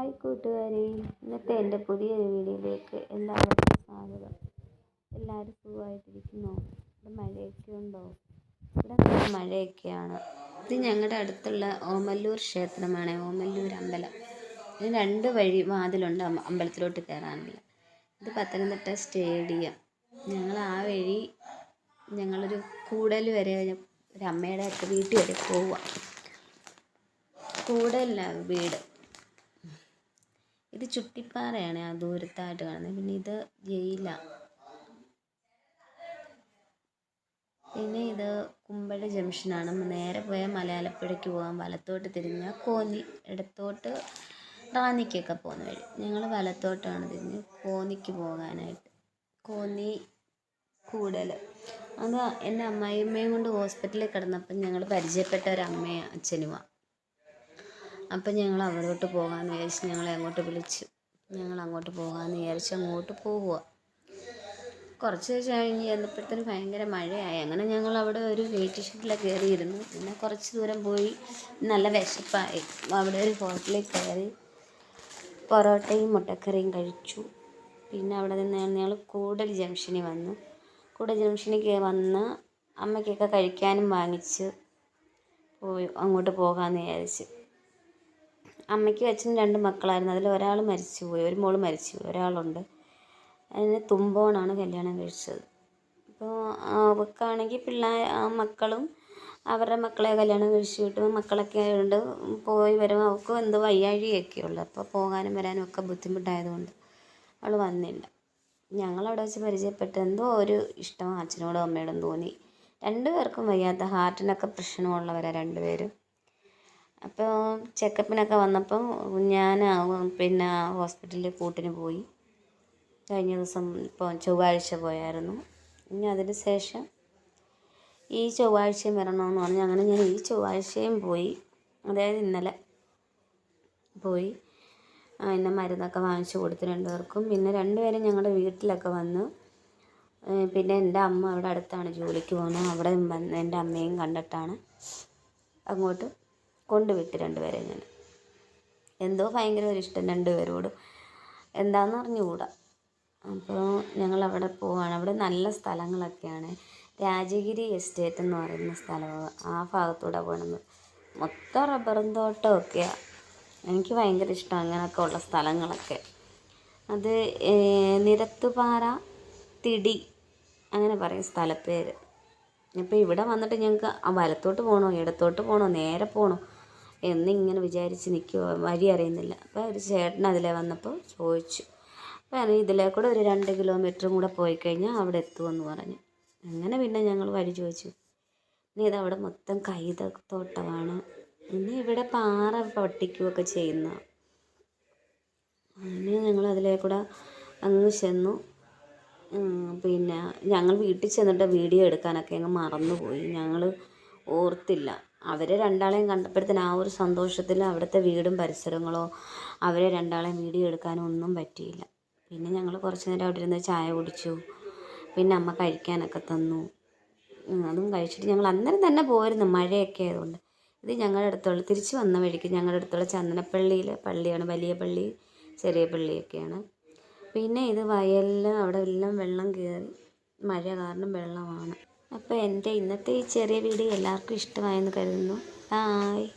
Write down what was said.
Hi കൂട്ടുകാരെ, ഇന്നത്തെ എൻ്റെ പുതിയൊരു വീഡിയോയിലേക്ക് എല്ലാവർക്കും സ്വാഗതം. എല്ലാവരും സുഖമായിട്ടിരിക്കുന്നോ? ഇവിടെ മഴയൊക്കെ ഉണ്ടോ? ഇവിടെ നല്ല മഴയൊക്കെയാണ്. ഇത് ഞങ്ങളുടെ അടുത്തുള്ള ഓമല്ലൂർ ക്ഷേത്രമാണ്, ഓമല്ലൂർ അമ്പലം. ഇതിന് 2 വഴി വാതിലുണ്ട് അമ്പലത്തിലോട്ട് കയറാനുള്ള. ഇത് പത്തനംതിട്ട സ്റ്റേഡിയം. ഞങ്ങൾ ആ വഴി ഞങ്ങളൊരു കൂടൽ വരെ ഒരു അമ്മയുടെ ഒക്കെ വീട്ടിൽ വരെ പോവുക. കൂടല്ല വീട്. ഇത് ചുട്ടിപ്പാറയാണ് ആ ദൂരത്തായിട്ട് കാണുന്നത്. പിന്നെ ഇത് ജയിലാണ്. പിന്നെ ഇത് കുമ്പഴ ജംഗ്ഷനാണ്. നേരെ പോയാൽ മലയാളപ്പുഴയ്ക്ക് പോകാൻ, വലത്തോട്ട് തിരിഞ്ഞാൽ കോന്നി, ഇടത്തോട്ട് റാന്നിക്കൊക്കെ പോകുന്ന വഴി. ഞങ്ങൾ വലത്തോട്ടാണ് തിരിഞ്ഞ് കോന്നിക്ക് പോകാനായിട്ട്. കോന്നി കൂടൽ. അത് എൻ്റെ അമ്മായിയമ്മയും കൊണ്ട് ഹോസ്പിറ്റലിൽ കിടന്നപ്പം ഞങ്ങൾ പരിചയപ്പെട്ട ഒരു അമ്മയും അച്ഛനുമാണ്. അപ്പം ഞങ്ങൾ അവരോട്ട് പോകാമെന്ന് വിചാരിച്ച് ഞങ്ങളെ അങ്ങോട്ട് വിളിച്ചു. ഞങ്ങൾ അങ്ങോട്ട് പോകാമെന്ന് വിചാരിച്ച് അങ്ങോട്ട് പോവുക. കുറച്ച് കഴിഞ്ഞ് ചെന്നപ്പോഴത്തേന് ഭയങ്കര മഴയായി. അങ്ങനെ ഞങ്ങൾ അവിടെ ഒരു വെയിറ്റ് ഷെഡിലൊക്കെ കയറിയിരുന്നു. പിന്നെ കുറച്ച് ദൂരം പോയി, നല്ല വിശപ്പായി. അവിടെ ഒരു ഹോട്ടലിൽ കയറി പൊറോട്ടയും മുട്ടക്കറിയും കഴിച്ചു. പിന്നെ അവിടെ നിന്ന് ഞങ്ങൾ കൂടൽ ജംഗ്ഷനിൽ വന്നു. കൂടൽ ജംഗ്ഷനിൽ വന്ന് അമ്മയ്ക്കൊക്കെ കഴിക്കാനും വാങ്ങിച്ച് പോയി അങ്ങോട്ട് പോകാമെന്ന് വിചാരിച്ച്. അമ്മയ്ക്ക് അച്ഛനും 2 മക്കളായിരുന്നു. അതിൽ ഒരാൾ മരിച്ചുപോയി, ഒരു മോൾ മരിച്ചുപോയി, ഒരാളുണ്ട്. അതിന് തുമ്പോണാണ് കല്യാണം കഴിച്ചത്. അപ്പോൾ അവൾക്കാണെങ്കിൽ മക്കളും അവരുടെ മക്കളെ കല്യാണം കഴിച്ച് വിട്ടു. മക്കളൊക്കെ ആയതുകൊണ്ട് പോയി വരുമ്പോൾ അവൾക്ക് എന്തോ വയ്യാഴികയൊക്കെ ഉള്ളു. അപ്പോൾ പോകാനും വരാനും ഒക്കെ ബുദ്ധിമുട്ടായതുകൊണ്ട് അവൾ വന്നില്ല. ഞങ്ങളവിടെ വെച്ച് പരിചയപ്പെട്ട് എന്തോ ഒരു ഇഷ്ടം അച്ഛനോടും അമ്മയോടും തോന്നി. 2 പേർക്കും വയ്യാത്ത, ഹാർട്ടിനൊക്കെ പ്രശ്നമുള്ളവരാണ് 2 പേരും. അപ്പോൾ ചെക്കപ്പിനൊക്കെ വന്നപ്പോൾ ഞാൻ പിന്നെ ഹോസ്പിറ്റലിൽ കൂട്ടിന് പോയി. കഴിഞ്ഞ ദിവസം ഇപ്പോൾ ചൊവ്വാഴ്ച പോയായിരുന്നു. ഇനി അതിന് ശേഷം ഈ ചൊവ്വാഴ്ചയും വരണമെന്ന് പറഞ്ഞു. അങ്ങനെ ഞാൻ ഈ ചൊവ്വാഴ്ചയും പോയി, അതായത് ഇന്നലെ പോയി. പിന്നെ മരുന്നൊക്കെ വാങ്ങിച്ചു കൊടുത്തു 2 പേർക്കും. പിന്നെ 2 പേരും ഞങ്ങളുടെ വീട്ടിലൊക്കെ വന്നു. പിന്നെ എൻ്റെ അമ്മ അവിടെ അടുത്താണ് ജോലിക്ക് പോകുന്നത്. അവിടെ വന്ന് എൻ്റെ അമ്മയും കണ്ടിട്ടാണ് അങ്ങോട്ട് കൊണ്ടുവിട്ട് 2 പേരെ. ഞാൻ എന്തോ ഭയങ്കര ഒരു ഇഷ്ടം 2 പേരോടും, എന്താണെന്ന് അറിഞ്ഞുകൂടാ. അപ്പോൾ ഞങ്ങൾ അവിടെ പോവാണ്. അവിടെ നല്ല സ്ഥലങ്ങളൊക്കെയാണ്. രാജഗിരി എസ്റ്റേറ്റ് എന്ന് പറയുന്ന സ്ഥലമാണ്. ആ ഭാഗത്തൂടെ പോകണമെന്ന്. മൊത്തം റബ്ബറും തോട്ടമൊക്കെയാണ്. എനിക്ക് ഭയങ്കര ഇഷ്ടം അങ്ങനെയൊക്കെ ഉള്ള സ്ഥലങ്ങളൊക്കെ. അത് നിരത്തുപാറ തിടി അങ്ങനെ പറയും സ്ഥലപ്പേര്. ഇപ്പോൾ ഇവിടെ വന്നിട്ട് ഞങ്ങൾക്ക് വലത്തോട്ട് പോകണോ ഇടത്തോട്ട് പോകണോ നേരെ പോകണോ എന്നിങ്ങനെ വിചാരിച്ച് നിൽക്കുക. വഴി അറിയുന്നില്ല. അപ്പോൾ ഒരു ചേട്ടൻ അതിലെ വന്നപ്പോൾ ചോദിച്ചു. അപ്പോൾ ഇതിലെ കൂടെ ഒരു 2 കിലോമീറ്ററും കൂടെ പോയി കഴിഞ്ഞാൽ അവിടെ എത്തുമെന്ന് പറഞ്ഞു. അങ്ങനെ പിന്നെ ഞങ്ങൾ വഴി ചോദിച്ചു. ഇനി ഇതവിടെ മൊത്തം കൈതത്തോട്ടമാണ്. പിന്നെ ഇവിടെ പാറ പൊട്ടിക്കുകയൊക്കെ ചെയ്യുന്ന. അങ്ങനെ ഞങ്ങൾ അതിലെ കൂടെ അങ്ങ് ചെന്നു. പിന്നെ ഞങ്ങൾ വീട്ടിൽ ചെന്നിട്ട് വീഡിയോ എടുക്കാനൊക്കെ അങ്ങ് മറന്നുപോയി. ഞങ്ങൾ ഓർത്തില്ല. അവരെ 2 കണ്ടപ്പോഴത്തേന് ആ ഒരു സന്തോഷത്തിൽ അവിടുത്തെ വീടും പരിസരങ്ങളോ അവരെ 2 വീഡിയോ എടുക്കാനോ ഒന്നും പറ്റിയില്ല. പിന്നെ ഞങ്ങൾ കുറച്ച് നേരം അവിടെ ഇരുന്ന് ചായ കുടിച്ചു. പിന്നെ അമ്മ കഴിക്കാനൊക്കെ തന്നു. അതും കഴിച്ചിട്ട് ഞങ്ങൾ അന്നേരം തന്നെ പോയിരുന്നു, മഴയൊക്കെ ആയതുകൊണ്ട്. ഇത് ഞങ്ങളുടെ അടുത്തുള്ള, തിരിച്ച് വന്ന വഴിക്ക് ഞങ്ങളുടെ അടുത്തുള്ള ചന്ദനപ്പള്ളിയിലെ പള്ളിയാണ്. വലിയ പള്ളി, ചെറിയ പള്ളിയൊക്കെയാണ്. പിന്നെ ഇത് വയലിൽ അവിടെ എല്ലാം വെള്ളം കയറി, മഴ കാരണം വെള്ളമാണ്. അപ്പോൾ എൻ്റെ ഇന്നത്തെ ഈ ചെറിയ വീഡിയോ എല്ലാവർക്കും ഇഷ്ടമായെന്ന് കരുതുന്നു. ബായ്.